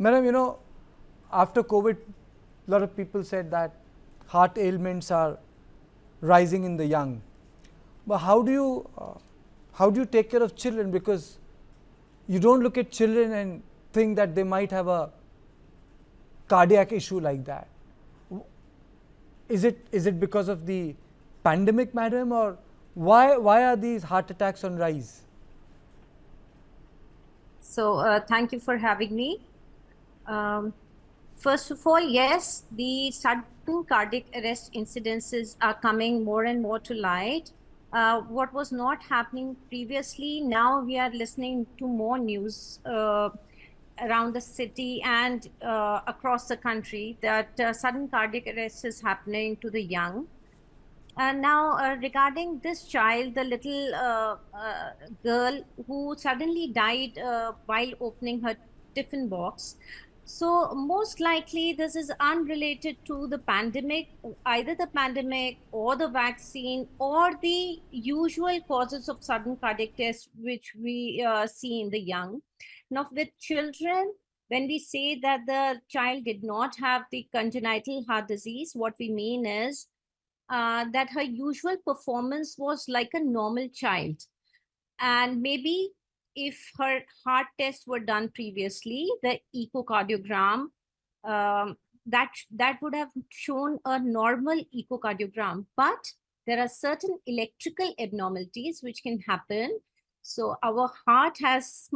Madam, after COVID, a lot of people said that heart ailments are rising in the young. But how do you take care of children? Because you don't look at children and think that they might have a cardiac issue like that. Is it because of the pandemic, madam, or why are these heart attacks on rise? So thank you for having me. First of all, yes, the sudden cardiac arrest incidences are coming more and more to light. What was not happening previously, now we are listening to more news around the city and across the country that sudden cardiac arrest is happening to the young. And now, regarding this child, the little girl who suddenly died while opening her tiffin box. So, most likely, this is unrelated to the pandemic, either the pandemic or the vaccine or the usual causes of sudden cardiac death, which we see in the young. Now, with children, when we say that the child did not have the congenital heart disease, what we mean is that her usual performance was like a normal child. And maybe if her heart tests were done previously, the echocardiogram, that would have shown a normal echocardiogram. But there are certain electrical abnormalities which can happen. So our heart has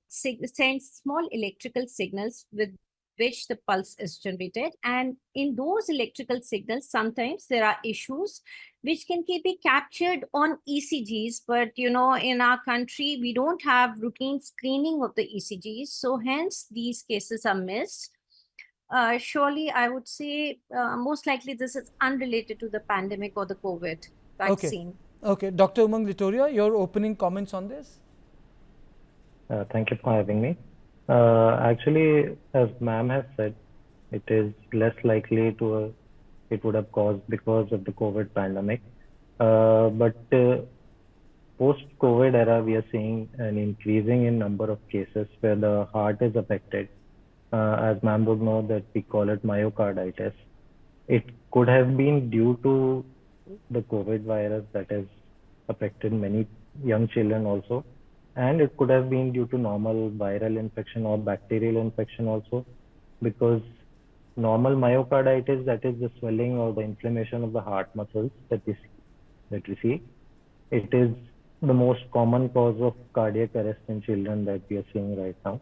sends small electrical signals with which the pulse is generated. And in those electrical signals, sometimes there are issues which can be captured on ECGs. But, in our country, we don't have routine screening of the ECGs. So hence, these cases are missed. Surely, I would say most likely this is unrelated to the pandemic or the COVID Okay, vaccine. okay, Dr. Umang Litoria, your opening comments on this? Thank you for having me. Actually, as ma'am has said, it is less likely it would have caused because of the COVID pandemic. But post-COVID era, we are seeing an increasing in number of cases where the heart is affected. As ma'am would know that we call it myocarditis. It could have been due to the COVID virus that has affected many young children also. And it could have been due to normal viral infection or bacterial infection also, because normal myocarditis, that is the swelling or the inflammation of the heart muscles that we see, it is the most common cause of cardiac arrest in children that we are seeing right now.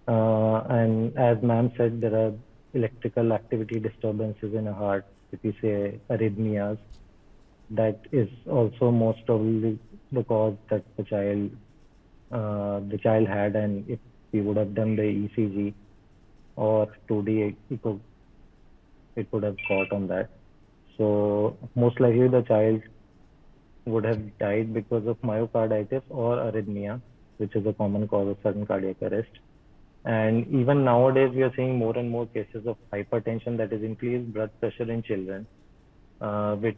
And as ma'am said, there are electrical activity disturbances in the heart, if we say arrhythmias, that is also most probably the cause that the child had, and if we would have done the ECG or 2D echo, it would have caught on that. So most likely the child would have died because of myocarditis or arrhythmia, which is a common cause of sudden cardiac arrest. And even nowadays, we are seeing more and more cases of hypertension, that is increased blood pressure in children, which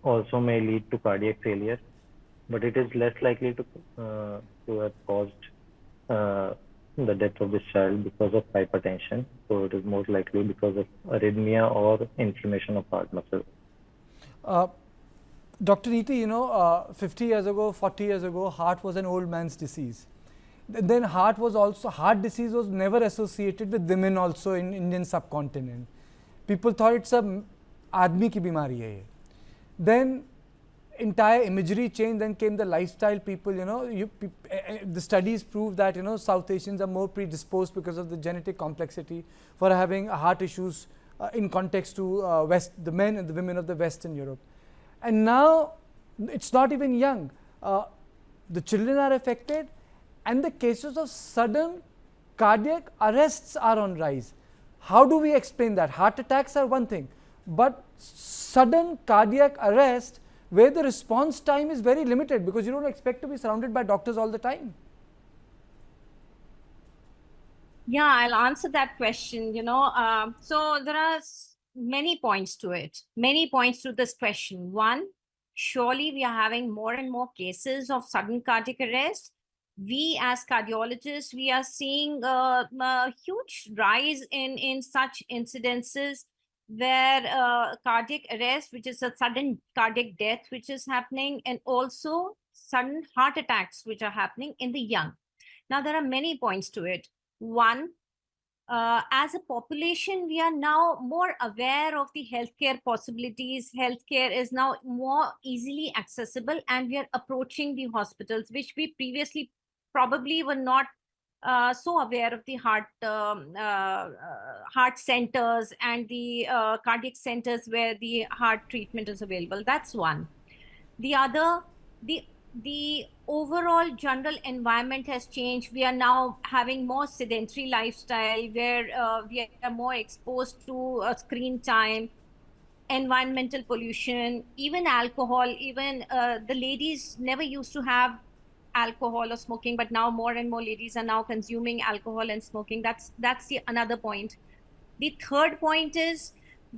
also may lead to cardiac failure, but it is less likely to have caused the death of this child because of hypertension. So it is more likely because of arrhythmia or inflammation of heart muscle. Dr. Neeti, 50 years ago, 40 years ago, heart was an old man's disease. Then heart disease was never associated with women also in Indian subcontinent. People thought it's a आदमी की बीमारी है ये. Then entire imagery changed. Then came the lifestyle. People, the studies prove that South Asians are more predisposed because of the genetic complexity for having heart issues in context to the men and the women of the Western Europe. And now it's not even young. The children are affected, and the cases of sudden cardiac arrests are on rise. How do we explain that? Heart attacks are one thing, but sudden cardiac arrest where the response time is very limited, because you don't expect to be surrounded by doctors all the time. Yeah, I'll answer that question. So there are many points to it, many points to this question. One, surely we are having more and more cases of sudden cardiac arrest. we as cardiologists, we are seeing a huge rise in such incidences where cardiac arrest, which is a sudden cardiac death, which is happening, and also sudden heart attacks, which are happening in the young. Now, there are many points to it. One, as a population, we are now more aware of the healthcare possibilities. Healthcare is now more easily accessible, and we are approaching the hospitals, which we previously probably were not so aware of the heart centers and the cardiac centers where the heart treatment is available. That's one. The other, the overall general environment has changed. We are now having more sedentary lifestyle where we are more exposed to screen time, environmental pollution, even alcohol. Even the ladies never used to have alcohol or smoking, but now more and more ladies are now consuming alcohol and smoking. That's the another point. The third point is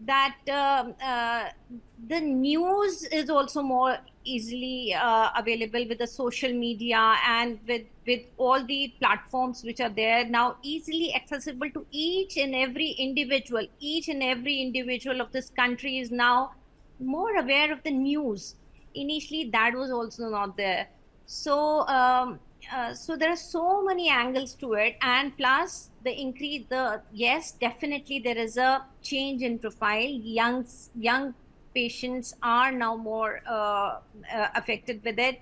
that the news is also more easily available with the social media and with all the platforms which are there now, easily accessible to each and every individual. Each and every individual of this country is now more aware of the news. Initially, that was also not there. So so there are so many angles to it, and plus the increase, the yes, definitely there is a change in profile. Young patients are now more affected with it.